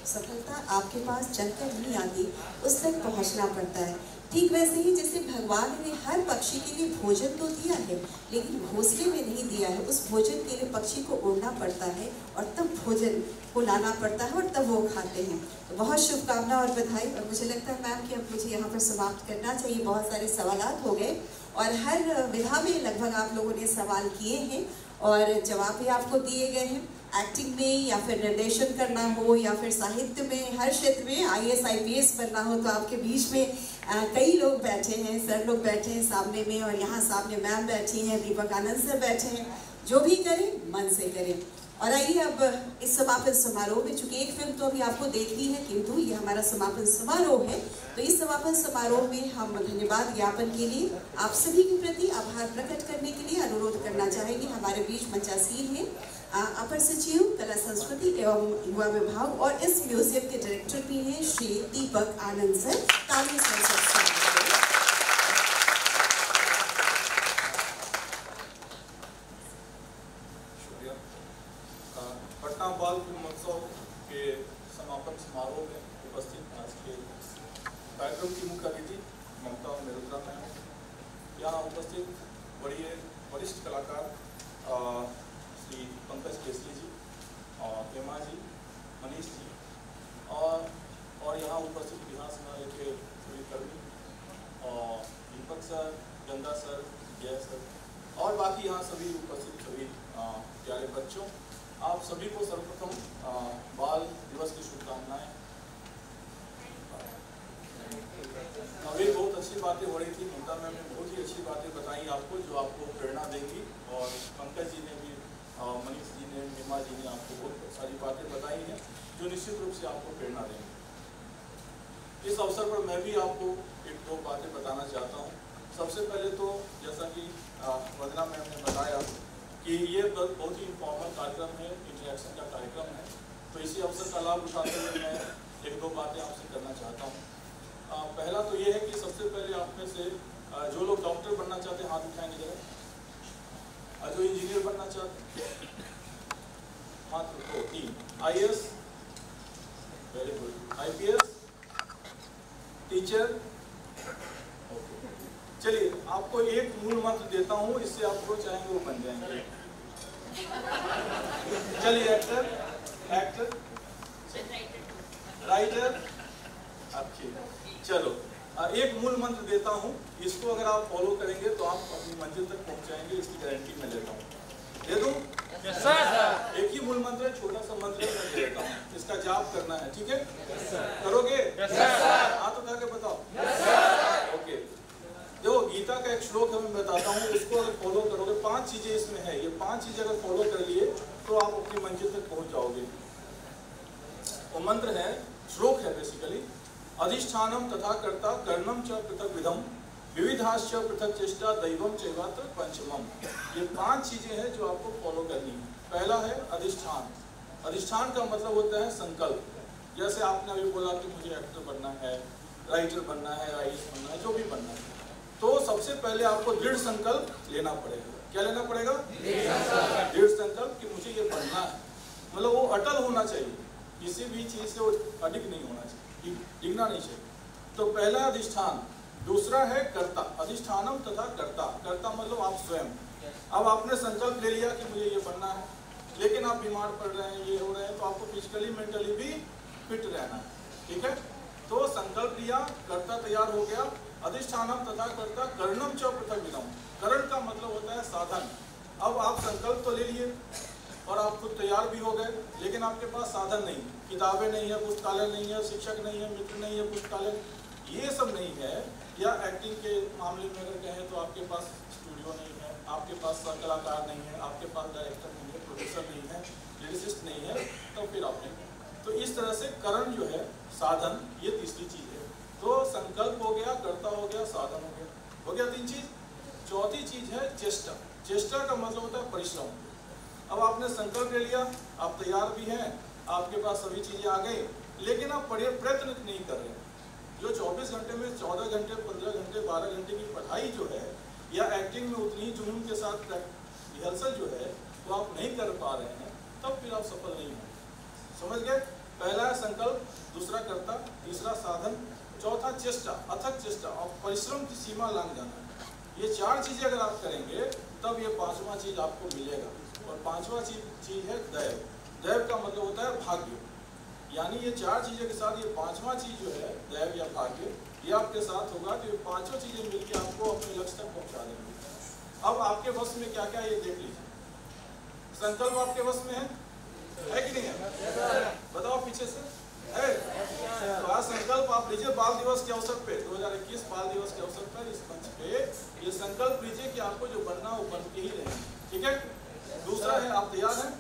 सफलता आपके पास चलकर नहीं आती, उस तक पहुंचना पड़ता है। ठीक वैसे ही जैसे भगवान ने हर पक्षी के लिए भोजन तो दिया है, लेकिन घोंसले में नहीं दिया है। उस भोजन के लिए पक्षी को उड़ना पड़ता है और तब भोजन को लाना पड़ता है और तब वो खाते हैं। तो बहुत शुभकामना और बधाई। और मुझे लगता है मैम कि अब मुझे यहाँ पर समाप्त करना चाहिए। बहुत सारे सवालात हो गए और हर विधा में लगभग आप लोगों ने सवाल किए हैं और जवाब भी आपको दिए गए हैं। एक्टिंग में या फिर निर्देशन करना हो या फिर साहित्य में, हर क्षेत्र में IAS IPS बनना हो तो आपके बीच में कई लोग बैठे हैं, सर लोग बैठे हैं सामने में, और यहाँ सामने मैम बैठी हैं, दीपक आनंद सर बैठे हैं। जो भी करें मन से करें। और आइए अब इस समापन समारोह में, चूंकि एक फिल्म तो अभी आपको देखनी है, किंतु ये हमारा समापन समारोह है, तो इस समापन समारोह में हम धन्यवाद ज्ञापन के लिए आप सभी के प्रति आभार प्रकट करने के लिए अनुरोध करना चाहेंगे। हमारे बीच मंचासीन है अपर सचिव कला संस्कृति एवं युवा विभाग और इस म्यूजियम के डायरेक्टर भी हैं श्री दीपक आनंद सर। ताली से पटना बाल फिल्म महोत्सव के समापन समारोह में उपस्थित आज के कार्यक्रम की मुख्य अतिथि ममता मेहरोत्रा मैम, यहाँ उपस्थित बड़ी वरिष्ठ कलाकार श्री पंकज केसरी जी और हेमा जी, मनीष जी और यहाँ उपस्थित बिहार संग्रहालय के सभी कर्मी और दीपक सर, गंगा सर, जय सर और बाकी यहाँ सभी उपस्थित सभी प्यारे बच्चों, आप सभी को सर्वप्रथम बाल दिवस की शुभकामनाएं। अभी बहुत अच्छी बातें हो रही थी, ममता मैम ने बहुत ही अच्छी बातें बताई आपको जो आपको प्रेरणा देंगी, और पंकज जी ने भी, मनीष जी ने, हेमा जी ने आपको बहुत सारी बातें बताई हैं जो निश्चित रूप से आपको प्रेरणा देंगी। इस अवसर पर मैं भी आपको एक दो बातें बताना चाहता हूँ। सबसे पहले तो जैसा कि वंदना मैम ने बताया कि ये बहुत ही इन्फॉर्मल कार्यक्रम है, इंटरेक्शन का कार्यक्रम है, तो इसी अवसर का लाभ उठाते हुए मैं एक दो बातें आपसे करना चाहता हूँ। पहला तो ये है कि सबसे पहले आप में से जो लोग डॉक्टर बनना चाहते हैं हाथ उठाएंगे जरा, जो इंजीनियर बनना चाहते हैं हाथ उठाओ, 3, IAS very good, IPS, teacher, चलिए आपको एक मूल मंत्र देता हूँ, इससे आप जो चाहेंगे वो बन जाएंगे। चलिए एक्टर, राइटर, अच्छी, चलो एक मूल मंत्र देता हूँ, इसको अगर आप फॉलो करेंगे तो आप अपनी मंजिल तक पहुँच जाएंगे, इसकी गारंटी मैं लेता हूँ। दे दूँ? yes, sir. एक ही मूल मंत्र है, छोटा सा मंत्र मैं दे देता हूँ, इसका जाप करना है, ठीक है? yes, करोगे? yes, हाथ उठा के बताओ। yes, okay. देखो गीता का एक श्लोक है, मैं बताता हूँ, इसको अगर फॉलो करोगे, 5 चीजें इसमें है, ये 5 चीजें अगर फॉलो कर लिए तो आप अपनी मंजिल तक पहुँच जाओगे। वो मंत्र है, श्लोक है बेसिकली, अधिष्ठानम तथा कर्ता कर्णम च पृथक विधम विविधाश्च पृथक चेष्टा दैवम चैवात्र पंचमम। ये 5 चीजें हैं जो आपको फॉलो करनी है। पहला है अधिष्ठान। अधिष्ठान का मतलब होता है संकल्प। जैसे आपने अभी बोला कि मुझे एक्टर बनना है, राइटर बनना है, IAS बनना है, जो भी बनना है, तो सबसे पहले आपको दृढ़ संकल्प लेना पड़ेगा। क्या लेना पड़ेगा? दृढ़ संकल्प कि मुझे ये बनना है, मतलब वो अटल होना चाहिए, किसी भी चीज से वो अडिग नहीं होना चाहिए, डिगना नहीं चाहिए। तो पहला अधिष्ठान। दूसरा है कर्ता, अधिष्ठानम तथा कर्ता। कर्ता मतलब आप स्वयं। अब आपने संकल्प ले लिया कि मुझे ये बनना है, लेकिन आप बीमार पड़ रहे हैं, ये हो रहे हैं, तो आपको फिजिकली मेंटली भी फिट रहना है, ठीक है? तो संकल्प लिया, कर्ता तैयार हो गया, अधिष्ठानम तथा कर्ता कर्णम च पृथक विधम। कर्ण का मतलब होता है साधन। अब आप संकल्प तो ले लिए और आप खुद तैयार भी हो गए, लेकिन आपके पास साधन नहीं, किताबें नहीं है, पुस्तकालय नहीं है, शिक्षक नहीं है, मित्र नहीं है, पुस्तकालय ये सब नहीं है, या एक्टिंग के मामले में अगर कहें तो आपके पास स्टूडियो नहीं है, आपके पास कलाकार नहीं है, आपके पास डायरेक्टर नहीं है, प्रोड्यूसर नहीं है, लिरिसिस्ट नहीं है, तो फिर आप नहीं। तो इस तरह से कर्ण जो है साधन, ये तीसरी चीज है। तो संकल्प हो गया, कर्ता हो गया, साधन हो गया 3 चीज। चौथी चीज है चेष्टा। चेष्टा का मतलब होता है परिश्रम। अब आपने संकल्प ले लिया, आप तैयार भी हैं, आपके पास सभी चीजें आ गई, लेकिन आप प्रयत्न नहीं कर रहे। जो 24 घंटे में 14 घंटे, 15 घंटे, 12 घंटे की पढ़ाई जो है, या एक्टिंग में उतनी जुनून के साथ रिहर्सल जो है, वो आप नहीं कर पा रहे हैं, तब फिर आप सफल नहीं हो। समझ गए? पहला है संकल्प, दूसरा कर्ता, तीसरा साधन, चौथा चेष्टा, अथक चेष्टा और परिश्रम की सीमा लांघ जाना। ये 4 चीजें अगर आप करेंगे तब ये 5वां चीज आपको मिलेगा। और 5वां चीज है दैव। दैव का मतलब होता है भाग्य। यानी ये 4 चीजें के साथ ये 5वां चीज जो है दैव या भाग्य, ये आपके साथ होगा तो ये 5 चीजें मिलकर आपको अपने लक्ष्य तक पहुंचा देंगे। अब आपके वश में क्या क्या ये देख लीजिए। संकल्प आपके वश में है कि नहीं है? बताओ पीछे से है। तो आज संकल्प आप लीजिए बाल दिवस के अवसर पे, 2021 बाल दिवस के अवसर पर इस मंच पे ये संकल्प लीजिए कि आपको जो बनना वो बन के ही रहे। ठीक है। दूसरा है, आप तैयार हैं?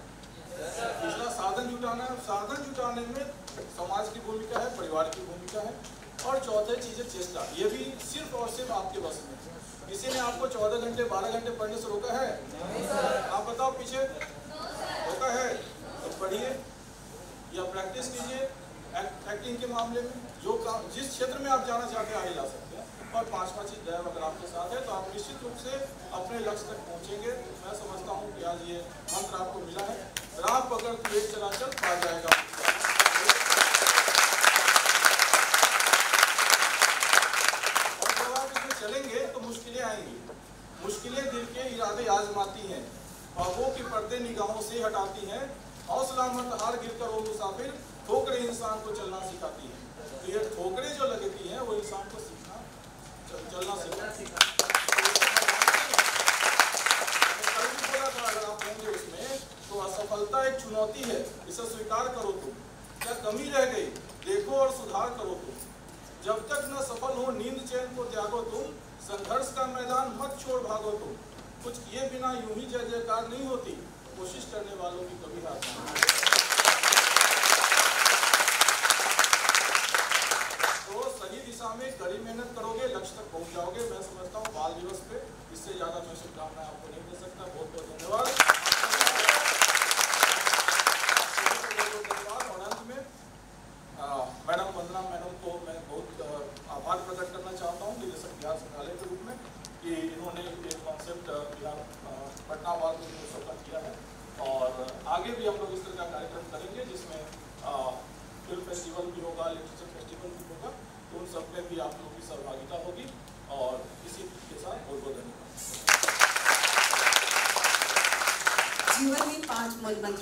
दूसरा साधन जुटाना है। साधन जुटाने में समाज की भूमिका है, परिवार की भूमिका है। और चौथे चीज है चेष्टा। ये भी सिर्फ और सिर्फ आपके वश में। किसी ने आपको 14 घंटे 12 घंटे पढ़ने से रोका है? आप बताओ पीछे रोका है? तो पढ़िए या प्रैक्टिस कीजिए एक्टिंग के मामले में। जो काम जिस क्षेत्र में आप जाना चाहते हैं आगे जा सकते हैं। और 5वां चीज दैव अगर आपके साथ है तो आप निश्चित रूप से अपने लक्ष्य तक पहुंचेंगे। मैं समझता हूं कि आज ये मंत्र आपको मिला है, राह पकड़ के एक चला चल पा जाएगा। और जब आप इसमें चलेंगे तो मुश्किलें आएंगी। मुश्किलें दिल के इरादे आजमाती हैं, ख्वाबों की पर्दे निगाहों से हटाती हैं। हौसला मत हार गिर कर वो मुसाफिर, ठोकरें इंसान को चलना सिखाती हैं। तो ये ठोकरें जो लगती हैं वो इंसान को चलना सिखाती है। अगर आप होंगे उसमें तो असफलता एक चुनौती है, इसे स्वीकार करो तुम। क्या कमी रह गई देखो और सुधार करो तुम। जब तक न सफल हो नींद चैन को त्यागो तुम। संघर्ष का मैदान मत छोड़ भागो तुम। कुछ किए बिना यूं ही जय जयकार नहीं होती, कोशिश करने वालों की कभी हार नहीं। तो सही दिशा में कड़ी मेहनत करोगे, लक्ष्य तक पहुंच जाओगे। मैं समझता हूँ बाल दिवस पे इससे ज्यादा मैं शुभकामनाएं आपको नहीं दे सकता। बहुत बहुत धन्यवाद। और अंत में मैडम वंदना मैडम को मैं बहुत आभार प्रकट करना चाहता हूँ निदेशक बिहार संग्रहालय के रूप में कि इन्होंने एक कॉन्सेप्ट बिहार पटना बाल दिवस का किया है। और आगे भी हम लोग इस तरह का कार्यक्रम करेंगे जिसमें फिल्म फेस्टिवल भी होगा, लिटरेचर फेस्टिवल भी होगा। तो उन सब में भी आप लोगों की सहभागिता होगी। और इसी के साथ बहुत बहुत धन्यवाद। जीवन में 5 मूल मंत्र